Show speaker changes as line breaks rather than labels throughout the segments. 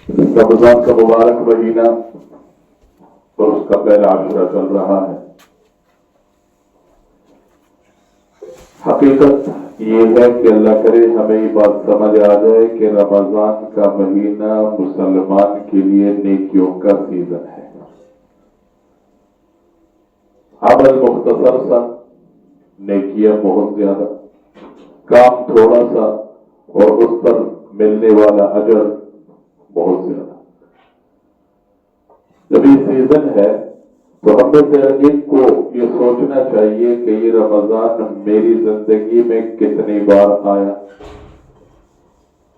رمضان کا مبارک مہینہ اور اس کا پہلا عشرہ چل رہا ہے۔ حقیقت یہ ہے کہ اللہ کرے ہمیں یہ بات سمجھ آ جائے کہ رمضان کا مہینہ مسلمان کے لیے نیکیوں کا سیزن ہے۔ عمل مختصر سا، نیکیاں بہت زیادہ، کام تھوڑا سا اور اس پر ملنے والا اجر بہت زیادہ۔ جب یہ سیزن ہے تو ہم میں سے ہر ایک کو یہ سوچنا چاہیے کہ یہ رمضان میری زندگی میں کتنی بار آیا،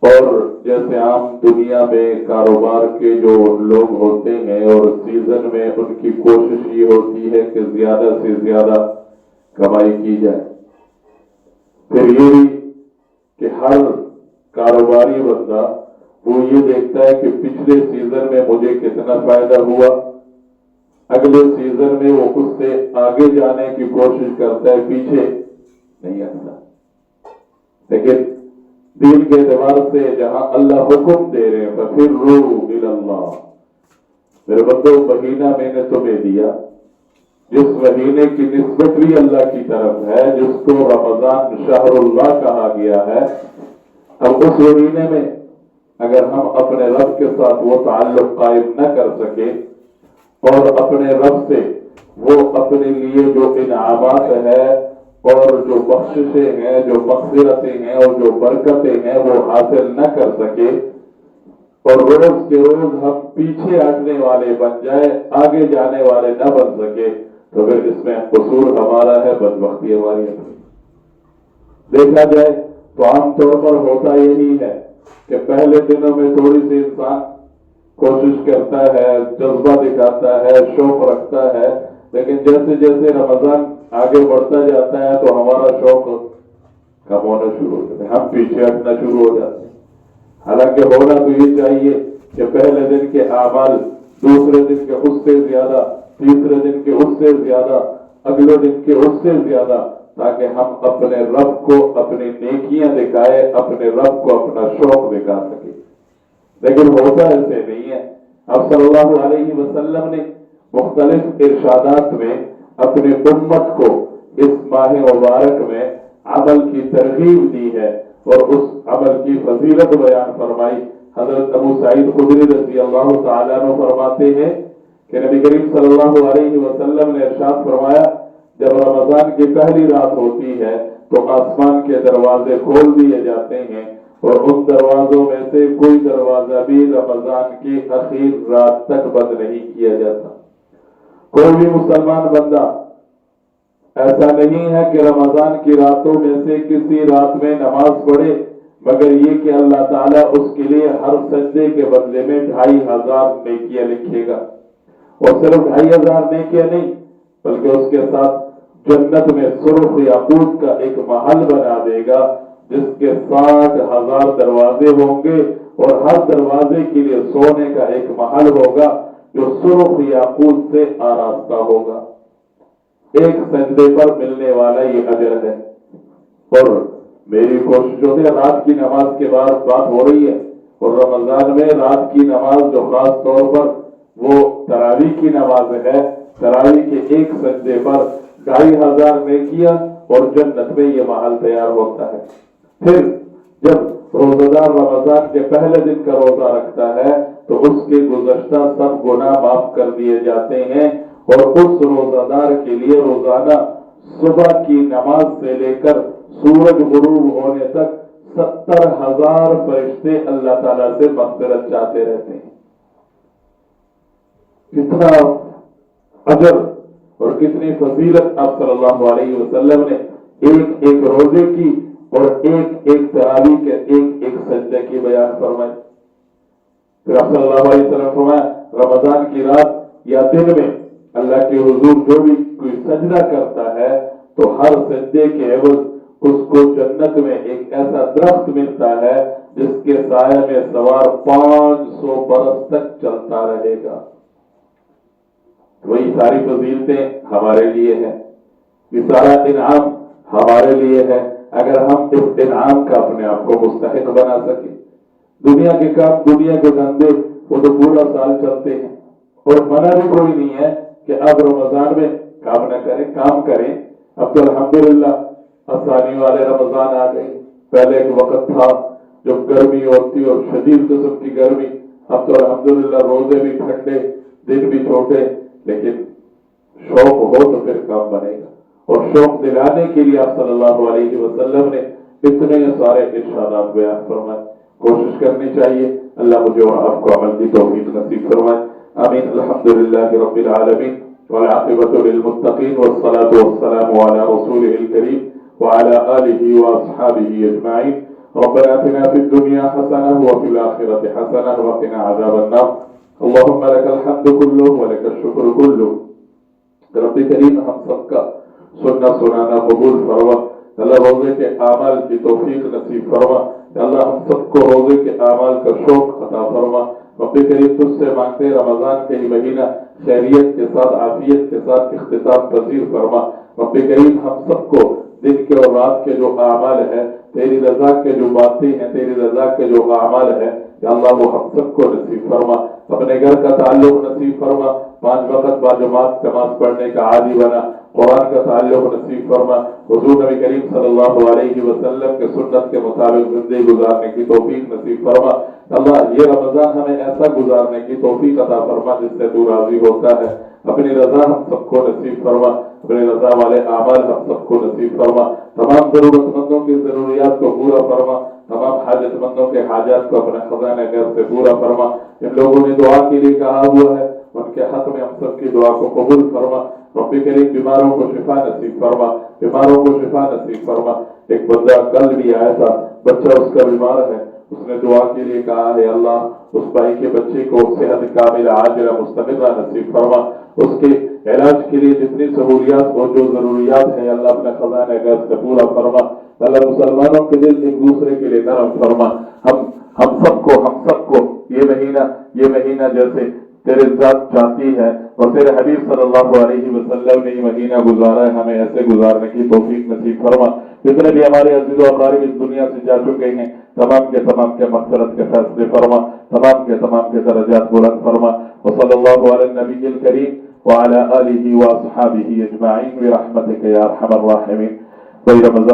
اور جیسے عام دنیا میں کاروبار کے جو لوگ ہوتے ہیں اور سیزن میں ان کی کوشش یہ ہوتی ہے کہ زیادہ سے زیادہ کمائی کی جائے، پھر یہ بھی کہ ہر کاروباری بندہ وہ یہ دیکھتا ہے کہ پچھلے سیزن میں مجھے کتنا فائدہ ہوا، اگلے سیزن میں وہ اس سے آگے جانے کی کوشش کرتا ہے، پیچھے نہیں آتا۔ لیکن دین کے اعتبار سے جہاں اللہ حکم دے رہے ہیں فَفِرُّوا إِلَى اللَّهِ، میرے بندو مہینہ میں نے تمہیں دیا جس مہینے کی نسبت بھی اللہ کی طرف ہے، جس کو رمضان شہر اللہ کہا گیا ہے، اب اس مہینے میں اگر ہم اپنے رب کے ساتھ وہ تعلق قائم نہ کر سکے اور اپنے رب سے وہ اپنے لیے جو انعامات ہے اور جو بخششیں ہیں، جو مغفرتیں ہیں اور جو برکتیں ہیں وہ حاصل نہ کر سکے، اور روز کے روز ہم پیچھے ہٹنے والے بن جائے، آگے جانے والے نہ بن سکے، تو پھر اس میں قصور ہمارا ہے، بدبختی ہماری ہے۔ دیکھا جائے تو عام طور پر ہوتا یہی ہے کہ پہلے دنوں میں تھوڑی سی انسان کوشش کرتا ہے، جذبہ دکھاتا ہے، شوق رکھتا ہے، لیکن جیسے جیسے رمضان آگے بڑھتا جاتا ہے تو ہمارا شوق کم ہونا شروع ہو جاتا ہے، ہم پیچھے ہٹنا شروع ہو جاتے ہیں۔ حالانکہ ہونا تو یہ چاہیے کہ پہلے دن کے اعمال دوسرے دن کے اس سے زیادہ، تیسرے دن کے اس سے زیادہ، اگلے دن کے اس سے زیادہ، تاکہ ہم اپنے رب کو اپنی نیکیاں دکھائے، اپنے رب کو اپنا شوق دکھا سکے۔ لیکن ہوتا ایسے نہیں ہے۔ اب صلی اللہ علیہ وسلم نے مختلف ارشادات میں اپنے امت کو اس ماہ مبارک میں عمل کی ترغیب دی ہے اور اس عمل کی فضیلت بیان فرمائی۔ حضرت ابو سعید خدری رضی اللہ تعالیٰ عنہ فرماتے ہیں کہ نبی کریم صلی اللہ علیہ وسلم نے ارشاد فرمایا، جب رمضان کی پہلی رات ہوتی ہے تو آسمان کے دروازے کھول دیے جاتے ہیں، اور ان دروازوں میں سے کوئی دروازہ بھی رمضان کی اخیر رات تک بند نہیں کیا جاتا۔ کوئی بھی مسلمان بندہ ایسا نہیں ہے کہ رمضان کی راتوں میں سے کسی رات میں نماز پڑھے مگر یہ کہ اللہ تعالیٰ اس کے لیے ہر سجدے کے بدلے میں 2500 نیکیاں لکھے گا، اور صرف 2500 نیکیاں نہیں بلکہ اس کے ساتھ جنت میں سرخ یاقوت کا ایک محل بنا دے گا جس کے 60,000 دروازے ہوں گے، اور ہر دروازے کے لیے سونے کا ایک محل ہوگا جو سرخ یاقوت سے آراستہ ہوگا۔ ایک سجدے پر ملنے والا یہ اجر ہے۔ اور میری کوشش ہوتی ہے، رات کی نماز کے بعد بات ہو رہی ہے، اور رمضان میں رات کی نماز جو خاص طور پر وہ تراویح کی نماز ہے، تراویح کے ایک سجدے پر 2500 نیکیاں اور جنت میں یہ محل تیار ہوتا ہے۔ پھر جب روزہ دار رمضان کے پہلے دن کا روزہ رکھتا ہے تو اس کے گزشتہ سب گناہ معاف کر دیے جاتے ہیں، اور اس روزہ دار کے لیے روزانہ صبح کی نماز سے لے کر سورج غروب ہونے تک 70,000 فرشتے اللہ تعالیٰ سے مغفرت چاہتے رہتے ہیں۔ کتنا اجر اور کتنی فضیلت آپ صلی اللہ علیہ وسلم نے ایک ایک روزے کی اور ایک ایک تراویح کے ایک ایک سجدے کی بیان فرمائی۔ پھر آپ صلی اللہ علیہ وسلم فرمایا، رمضان کی رات یا دن میں اللہ کے حضور جو بھی کوئی سجدہ کرتا ہے تو ہر سجدے کے عوض اس کو جنت میں ایک ایسا درخت ملتا ہے جس کے سایہ میں سوار 500 برس تک چلتا رہے گا۔ وہی ساری فضیلتیں ہمارے لیے ہیں، یہ سارا انعام ہمارے لیے ہے، اگر ہم اس انعام کا اپنے آپ کو مستحق بنا سکیں۔ دنیا کے کام، دنیا کے دھندے وہ تو پورا سال چلتے ہیں، اور منع بھی کوئی نہیں ہے کہ اب رمضان میں کام نہ کریں، کام کریں۔ اب تو الحمدللہ آسانی والے رمضان آ گئے۔ پہلے ایک وقت تھا جب گرمی ہوتی اور شدید قسم کی گرمی، اب تو الحمدللہ روزے بھی ٹھنڈے، دن بھی چھوٹے، لیکن شوق ہو تو پھر کام بنے گا۔ اور شوق دلانے کے لیے آپ صلی اللہ علیہ وسلم نے اتنے سارے ارشادات بیان فرمائے۔ کوشش کرنی چاہیے، اللہ مجھے اور آپ کو عمل کی توفیق نصیب فرمائے، آمین۔ الحمدللہ رب العالمین والعاقبۃ للمتقین والصلاۃ والسلام علی رسولہ الکریم وعلی آلہ واصحابہ اجمعین۔ ربنا آتنا فی الدنیا حسنہ وفی الآخرۃ حسنہ وقنا عذاب النار۔ اللہم لک الحمد کلہ ولک الشکر کلہ۔ رب کریم ہم سب کا سننا سنانا قبول فرما، اللہ روزے کے اعمال کی توفیق نصیب فرما، اللہ ہم سب کو روزے کے اعمال کا شوق عطا فرما۔ رب کریم تجھ سے مانگتے رمضان کے ہی مہینہ خیریت کے ساتھ عافیت کے ساتھ اختتام پذیر فرما۔ رب کریم ہم سب کو دن کے اور رات کے جو اعمال ہیں، تیری رضا کے جو باتیں ہیں، تیری رضا کے جو اعمال ہیں، یا اللہ وہ ہم سب کو نصیب فرما۔ اپنے گھر کا تعلق نصیب فرما، 5 وقت باجماعت نماز پڑھنے کا عادی بنا، قرآن کا تعلق نصیب فرما، حضور نبی کریم صلی اللہ علیہ وسلم کے سنت کے مطابق زندگی گزارنے کی توفیق نصیب فرما۔ اللہ یہ رمضان ہمیں ایسا گزارنے کی توفیق عطا فرما جس سے تو راضی ہوتا ہے، اپنی رضا ہم سب کو نصیب فرما، اپنی رضا والے اعمال ہم سب کو نصیب فرما، تمام ضرورت مندوں کی ضروریات کو پورا فرما، تمام حاجت مندوں کے حاجات کو اپنے خزانہ گھر سے پورا فرما۔ جن لوگوں نے دعا کے لیے کہا ہوا ہے ان کے حق میں ہم سب کی دعا کو قبول فرما۔ رب کریم بیماروں کو شفا نصیب فرما، بیماروں کو شفا نصیب فرما۔ ایک بندہ کل بھی آیا تھا، بچہ اس کا بیمار ہے، اس نے دعا کے لیے کہا ہے اللہ اس بھائی کے بچے کو صحت کاملہ عاجلہ مستمرہ نصیب فرما، اس کے علاج کے لیے جتنی سہولیات اور جو ضروریات ہیں اللہ اپنے خزانہ گھر سے پورا فرما۔ اللہ مسلمانوں کے دل ایک دوسرے کے لیے نرم فرما۔ ہم سب کو یہ مہینہ جیسے تیرے ذات چاہتی ہے اور تیرے حبیب صلی اللہ علیہ وسلم نے یہ مہینہ گزارا ہے، ہمیں ایسے گزارنے کی توفیق نصیب فرما۔ جتنے بھی ہمارے عزیز و اقارب اس دنیا سے جا چکے ہیں تمام کے مغفرت کے فیصلے فرما، تمام کے درجات بلند فرما۔ وصلی اللہ علی النبی الکریم وعلی آلہ واصحابہ اجمعین برحمتک یا ارحم الراحمین۔ رمضان